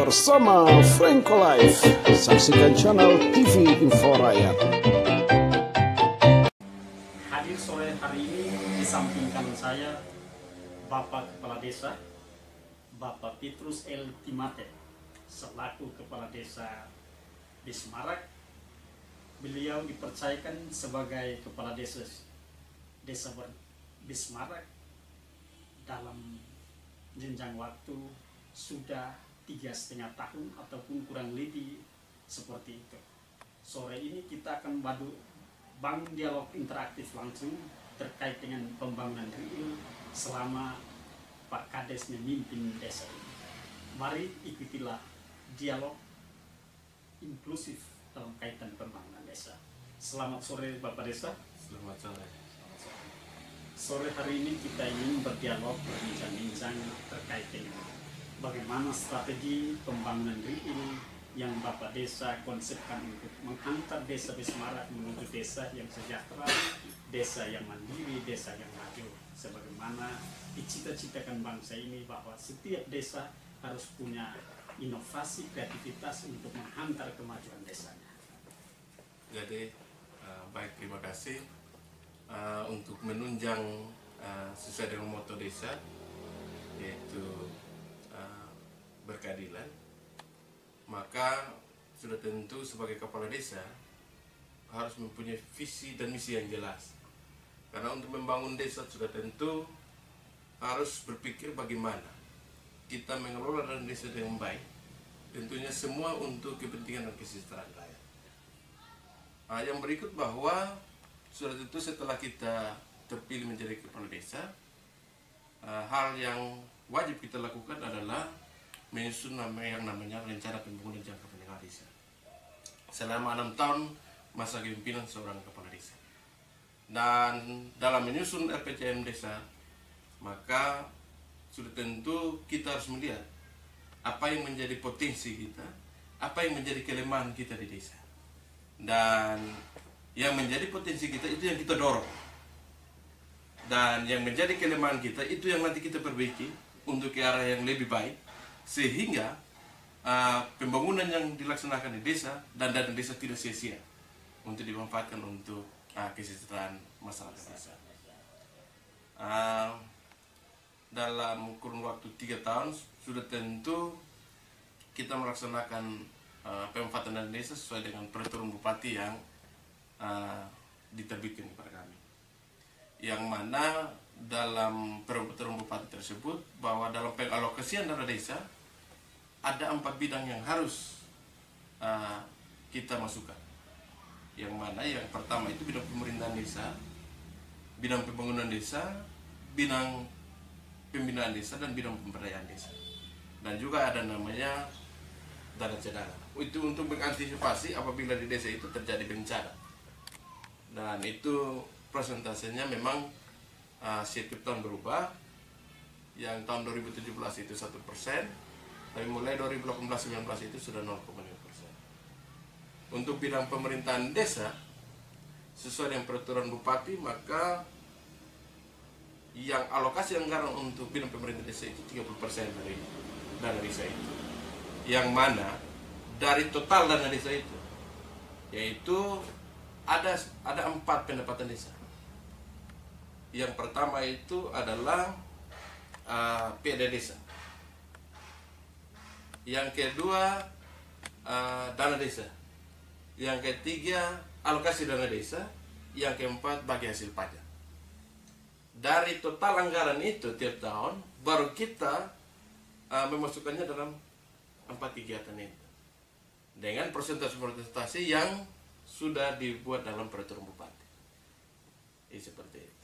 bersama Franco Live. Saksikan channel TV Info Rakyat. Hadir sore hari ini di samping kanan saya Bapak Kepala Desa Bapak Petrus L. Timate selaku Kepala Desa Bismarak. Beliau dipercayakan sebagai Kepala Desa Bismarak dalam jenjang waktu sudah 3,5 tahun ataupun kurang lebih seperti itu. Sore ini kita akan bangun dialog interaktif langsung terkait dengan pembangunan real selama Pak Kades memimpin desa ini. Mari ikutilah dialog inklusif dalam kaitan pembangunan desa. Selamat sore Bapak Desa. Selamat sore. Sore hari ini kita ingin berdialog, berbincang-bincang terkait dengan bagaimana strategi pembangunan real yang Bapak Desa konsepkan untuk menghantar desa Bismarak menuju desa yang sejahtera, desa yang mandiri, desa yang maju. Sebagaimana dicita-citakan bangsa ini bahwa setiap desa harus punya inovasi, kreativitas untuk menghantar kemajuan desanya. Jadi baik, terima kasih. Untuk menunjang sesuai dengan moto desa, yaitu berkeadilan, maka sudah tentu sebagai kepala desa harus mempunyai visi dan misi yang jelas. Karena untuk membangun desa sudah tentu harus berpikir bagaimana kita mengelola desa dengan baik, tentunya semua untuk kepentingan dan kesejahteraan rakyat. Yang berikut bahwa sudah tentu setelah kita terpilih menjadi kepala desa, hal yang wajib kita lakukan adalah menyusun yang namanya rencana pembangunan jangka panjang desa selama 6 tahun masa kepemimpinan seorang kepala desa. Dan dalam menyusun RPJM desa, maka sudah tentu kita harus melihat apa yang menjadi potensi kita, apa yang menjadi kelemahan kita di desa, dan yang menjadi potensi kita itu yang kita dorong, dan yang menjadi kelemahan kita itu yang nanti kita perbaiki untuk ke arah yang lebih baik, sehingga pembangunan yang dilaksanakan di desa dan dana desa tidak sia-sia untuk dimanfaatkan untuk kesejahteraan masyarakat desa. Dalam kurun waktu 3 tahun sudah tentu kita melaksanakan pemanfaatan dana desa sesuai dengan peraturan bupati yang diterbitkan kepada kami, yang mana dalam peraturan bupati tersebut bahwa dalam pengalokasian dana desa ada 4 bidang yang harus kita masukkan, yang mana yang pertama itu bidang pemerintahan desa, bidang pembangunan desa, bidang pembinaan desa, dan bidang pemberdayaan desa, dan juga ada namanya dana cadangan. Itu untuk mengantisipasi apabila di desa itu terjadi bencana. Dan itu presentasinya memang setiap tahun berubah. Yang tahun 2017 itu 1%, tapi mulai 2018-19 itu sudah 0,5%. Untuk bidang pemerintahan desa, sesuai dengan peraturan bupati, maka yang alokasi anggaran untuk bidang pemerintahan desa itu 30% dari dana desa itu. Yang mana dari total dana desa itu, yaitu ada 4 pendapatan desa. Yang pertama itu adalah PD desa. Yang kedua dana desa. Yang ketiga alokasi dana desa. Yang keempat bagi hasil pajak. Dari total anggaran itu tiap tahun baru kita memasukkannya dalam 4 kegiatan itu dengan persentase yang sudah dibuat dalam peraturan bupati. Seperti itu.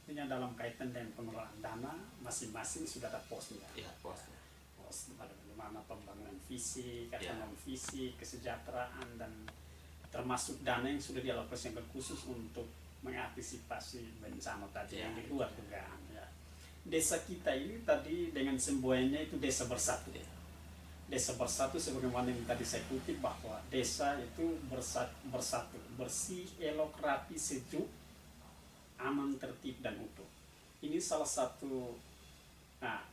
Artinya dalam kaitan dengan pengelolaan dana, masing-masing sudah ada posnya. Ya, posnya. Pos bagaimana pembangunan fisik, non fisik, kesejahteraan, dan termasuk dana yang sudah dialokasikan khusus untuk mengantisipasi bencana tadi yang di luar dugaan. Ya. Desa kita ini tadi dengan semboyannya itu desa bersatu. Desa bersatu sebagaimana yang tadi saya kutip bahwa desa itu bersatu, bersih, elok, rapi, sejuk, aman, tertib, dan utuh. Ini salah satu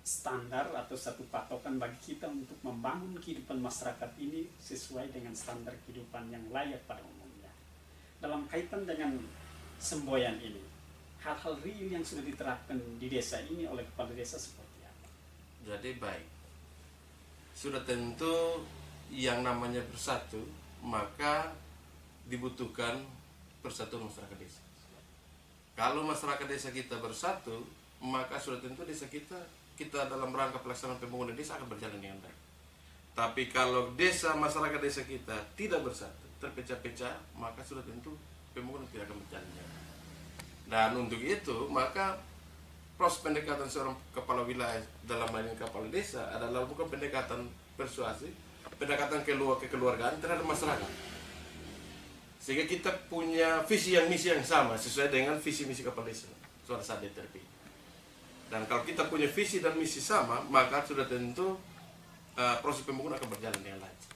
standar atau satu patokan bagi kita untuk membangun kehidupan masyarakat ini sesuai dengan standar kehidupan yang layak pada umumnya. Dalam kaitan dengan semboyan ini, hal-hal real yang sudah diterapkan di desa ini oleh kepala desa seperti apa? Jadi baik, sudah tentu yang namanya bersatu, maka dibutuhkan persatuan masyarakat desa. Kalau masyarakat desa kita bersatu, maka sudah tentu desa kita dalam rangka pelaksanaan pembangunan desa akan berjalan dengan baik. Tapi kalau masyarakat desa kita tidak bersatu, terpecah-pecah, maka sudah tentu pembangunan tidak akan berjalan dengan baik. Dan untuk itu, maka proses pendekatan seorang kepala wilayah dalam hal ini kepala desa adalah bukan pendekatan persuasi, pendekatan kekeluargaan terhadap masyarakat. Sehingga kita punya visi yang misi yang sama sesuai dengan visi misi kepala desa suatu saat dia terpilih. Dan kalau kita punya visi dan misi sama, maka sudah tentu proses pembangunan akan berjalan dengan lancar.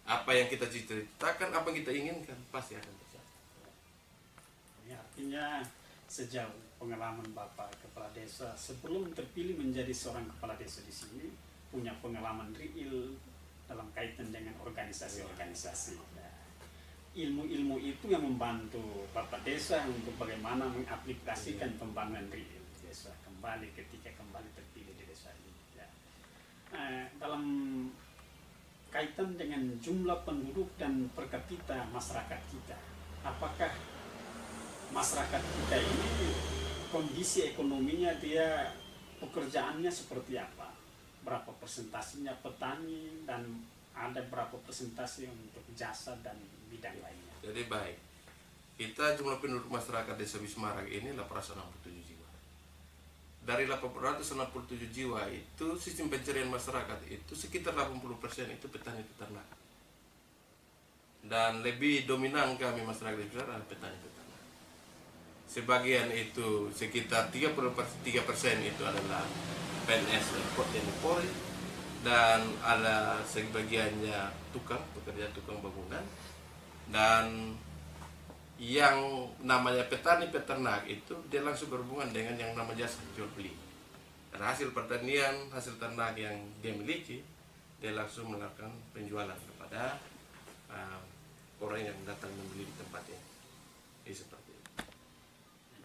Apa yang kita ceritakan, apa yang kita inginkan, pasti akan terjadi. Ini artinya sejauh pengalaman Bapak kepala desa sebelum terpilih menjadi seorang kepala desa di sini, punya pengalaman real dalam kaitan dengan organisasi-organisasi. Ilmu-ilmu itu yang membantu Bapak desa untuk bagaimana mengaplikasikan pembangunan real desa ketika kembali terpilih di desa ini. Dalam kaitan dengan jumlah penduduk dan per kapita masyarakat kita, apakah masyarakat kita ini kondisi ekonominya, dia pekerjaannya seperti apa? Berapa persentasinya petani dan ada berapa persentase untuk jasa dan bidang lainnya? Jadi baik, kita jumlah penduduk masyarakat desa Wismara ini 867 jiwa. Dari 867 jiwa itu sistem pencarian masyarakat itu sekitar 80% itu petani peternak. Dan lebih dominan kami masyarakat di adalah petani peternak. Sebagian itu sekitar 33% itu adalah PNS dan Polri, dan ada sebagiannya pekerja tukang bangunan, dan yang namanya petani peternak itu dia langsung berhubungan dengan yang namanya jasa jual beli. Dan hasil pertanian, hasil ternak yang dia miliki, dia langsung melakukan penjualan kepada orang yang datang membeli di tempatnya. Ini seperti itu.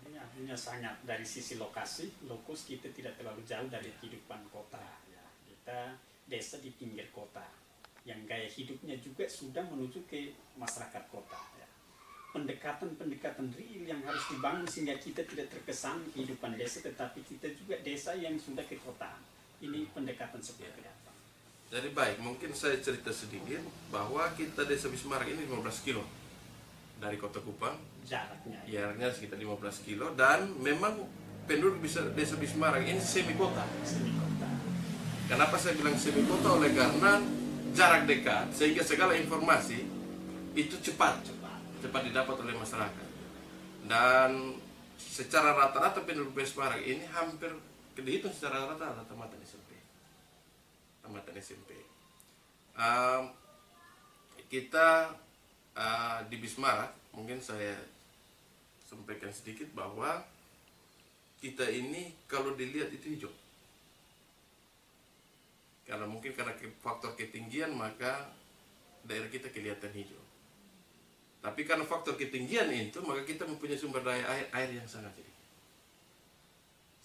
Ini artinya sangat dari sisi lokus kita tidak terlalu jauh dari kehidupan kota. Ya. Kita desa di pinggir kota, yang gaya hidupnya juga sudah menuju ke masyarakat kota. Ya. Pendekatan real yang harus dibangun sehingga kita tidak terkesan kehidupan desa, tetapi kita juga desa yang sudah ke kota. Ini pendekatan seperti apa? Jadi baik, mungkin saya cerita sedikit bahwa kita desa Wismara ini 15 kilo dari kota Kupang. Jaraknya sekitar 15 kilo, dan memang penduduk desa Wismara ini semi kota. Kenapa saya bilang semi kota? Oleh karena jarak dekat, sehingga segala informasi itu cepat didapat oleh masyarakat. Dan secara rata-rata penduduk Wismara ini hampir dihitung secara rata-rata tamatan SMP. Kita di Wismara, mungkin saya sampaikan sedikit bahwa kita ini kalau dilihat itu hijau. Karena mungkin karena faktor ketinggian, maka daerah kita kelihatan hijau. Tapi karena faktor ketinggian itu, maka kita mempunyai sumber daya air yang sangat sedikit.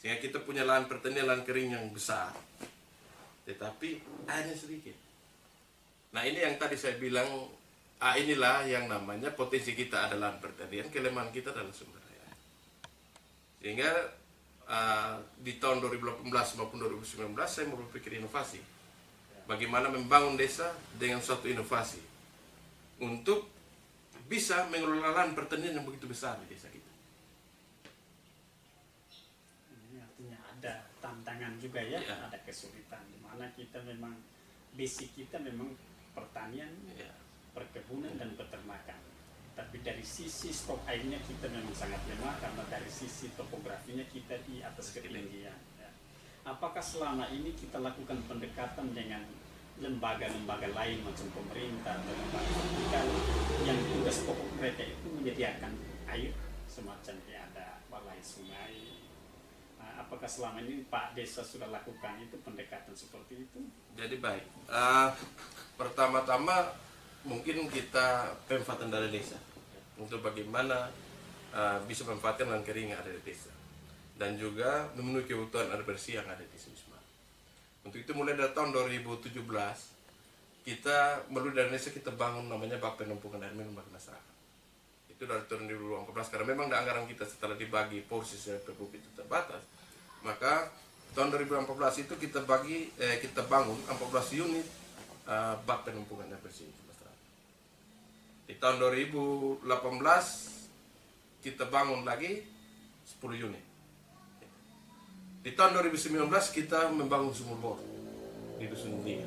Sehingga kita punya lahan pertanian, lahan kering yang besar, tetapi airnya sedikit. Nah, ini yang tadi saya bilang, inilah yang namanya potensi kita adalah lahan pertanian, kelemahan kita adalah sumber daya air. Sehingga di tahun 2018 maupun 2019 saya mau berpikir inovasi. Bagaimana membangun desa dengan suatu inovasi untuk bisa mengelola lahan pertanian yang begitu besar di desa kita. Ini artinya ada tantangan juga ya, ada kesulitan di mana kita memang basic kita memang pertanian, perkebunan dan peternakan. Tapi dari sisi stok airnya kita memang sangat lemah karena dari sisi topografinya kita di atas ketinggian. Ya. Apakah selama ini kita lakukan pendekatan dengan lembaga-lembaga lain macam pemerintah atau lembaga vertikal yang tugas pokok mereka itu menyediakan air, semacam ada balai sungai, apakah selama ini Pak Desa sudah lakukan itu pendekatan seperti itu? Jadi baik, pertama-tama mungkin kita pemanfaatan dari desa untuk bagaimana bisa memanfaatkan lahan kering yang ada di desa dan juga memenuhi kebutuhan air bersih yang ada di desa Wisma. Untuk itu mulai dari tahun 2017 kita melalui dana desa kita bangun namanya bak penampungan air minum bagi masyarakat. Itu dari tahun 2014 karena memang anggaran kita setelah dibagi porsi PPUP itu terbatas, maka tahun 2014 itu kita bangun 14 unit bak penampungan air bersih masyarakat. Di tahun 2018 kita bangun lagi 10 unit. Di tahun 2019 kita membangun sumur bor di Dusun Tiga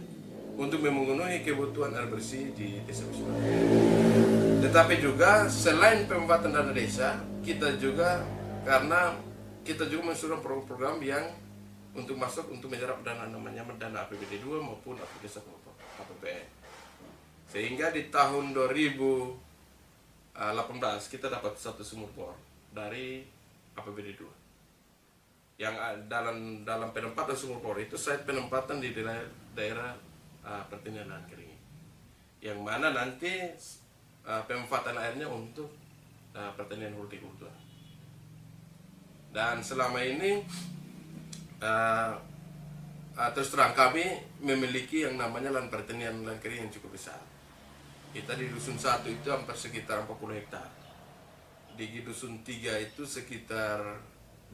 untuk memenuhi kebutuhan air bersih di desa Wisma. Tetapi juga selain pemanfaatan dana desa, kita juga mensusun program-program yang untuk masuk untuk menyerap dana namanya dana APBD 2 maupun APBD 1 APBN. Sehingga di tahun 2018 kita dapat satu sumur bor dari APBD 2. Yang dalam penempatan sumur bor itu saya penempatan di daerah pertanian lahan kering. Yang mana nanti pemanfaatan airnya untuk pertanian hortikultura. Dan selama ini terus terang kami memiliki yang namanya lahan pertanian lahan kering yang cukup besar. Kita di Dusun 1 itu hampir sekitar 40 hektar. Di Dusun 3 itu sekitar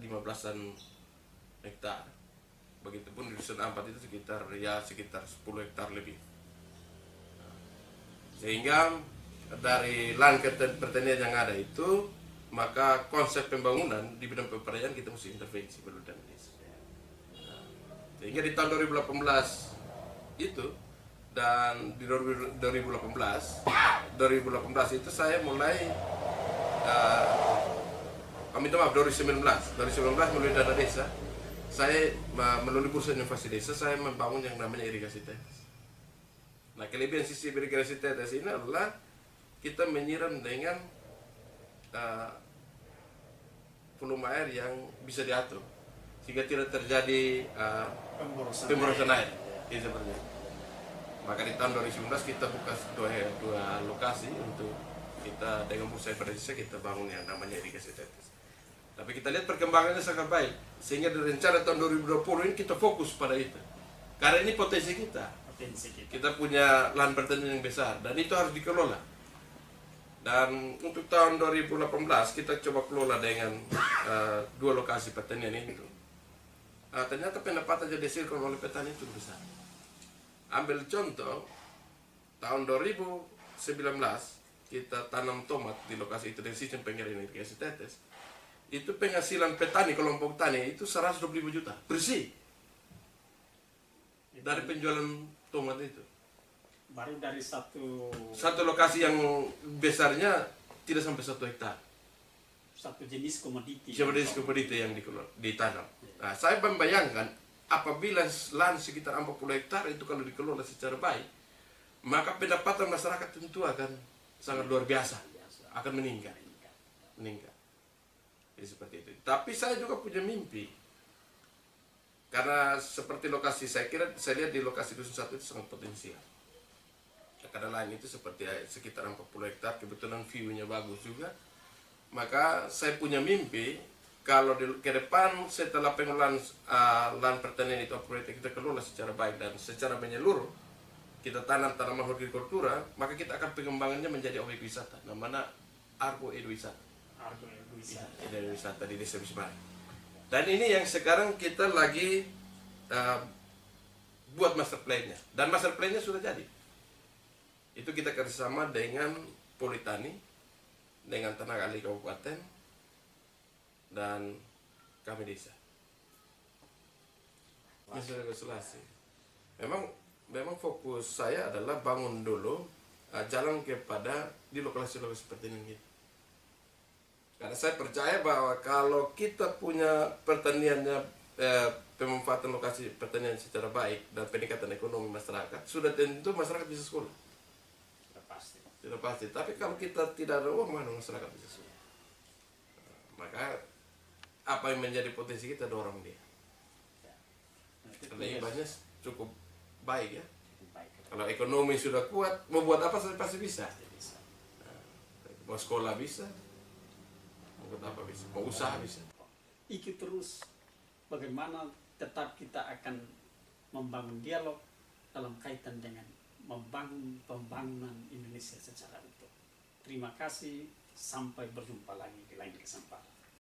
15-an hektar. Begitupun di Dusun 4 itu sekitar 10 hektar lebih. Sehingga dari lahan pertanian yang ada itu, maka konsep pembangunan di bidang pemberdayaan kita mesti intervensi perlu dan desa. Sehingga di tahun 2018 itu dan di 2018 itu saya mulai 2019 melalui dana desa saya melalui bursa inovasi desa saya membangun yang namanya irigasi tetes. Nah, kelebihan sisi irigasi tetes ini adalah kita menyiram dengan volume air yang bisa diatur sehingga tidak terjadi pemborosan air. Itu seperti itu. Maka di tahun 2019 kita buka dua lokasi untuk kita dengan bursa desa kita bangun yang namanya irigasi tetes. Tapi kita lihat perkembangannya sangat baik sehingga dari rencana tahun 2020 ini kita fokus pada itu karena ini potensi kita. Kita punya lahan pertanian yang besar dan itu harus dikelola. Dan untuk tahun 2018 kita coba kelola dengan dua lokasi pertanian itu. Ternyata pendapatan yang dihasilkan oleh petani itu besar. Ambil contoh, tahun 2019 kita tanam tomat di lokasi itu dengan sistem pengiriman irigasi tetes. Itu penghasilan petani, kelompok tani itu 125 juta bersih dari penjualan tomat itu. Baru dari satu lokasi yang besarnya tidak sampai 1 hektar. Satu jenis komoditi. Jenis komoditi yang ditanam. Nah, saya membayangkan apabila lahan sekitar 40 hektar itu kalau dikelola secara baik, maka pendapatan masyarakat tentu akan sangat luar biasa, akan meningkat. Jadi seperti itu. Tapi saya juga punya mimpi. Karena seperti lokasi saya lihat di lokasi Dusun 1 itu sangat potensial. Karena lain itu seperti sekitar 40 hektar, kebetulan view-nya bagus juga. Maka saya punya mimpi kalau ke depan setelah pengelolaan lahan pertanian itu kita kelola secara baik dan secara menyeluruh, kita tanam tanaman hortikultura, maka kita akan pengembangannya menjadi objek wisata, namanya Argo Eduwisata. Eduwisata di Desa Wisma. Dan ini yang sekarang kita lagi buat master plan-nya. Dan master plan-nya sudah jadi. Itu kita kerjasama dengan Politani, dengan tenaga ahli kabupaten, dan kami desa. Ini sudah konsultasi. Memang fokus saya adalah bangun dulu jalan kepada di lokasi-lokasi seperti ini. Karena saya percaya bahwa kalau kita punya pertaniannya pemanfaatan lokasi pertanian secara baik dan peningkatan ekonomi masyarakat, sudah tentu masyarakat bisa sekolah. Sudah pasti. Tapi kalau kita tidak ada uang, mana masyarakat bisa sekolah. Maka apa yang menjadi potensi kita dorong dia. Nah, itu Karena tugas ibadahnya cukup baik ya. cukup baik. Kalau ekonomi sudah kuat, mau buat apa saja pasti bisa. Bisa. Mau sekolah bisa, mau buat apa bisa, mau usaha bisa. Ikut terus bagaimana tetap kita akan membangun dialog dalam kaitan dengan membangun pembangunan Indonesia secara utuh. Terima kasih, sampai berjumpa lagi di lain kesempatan.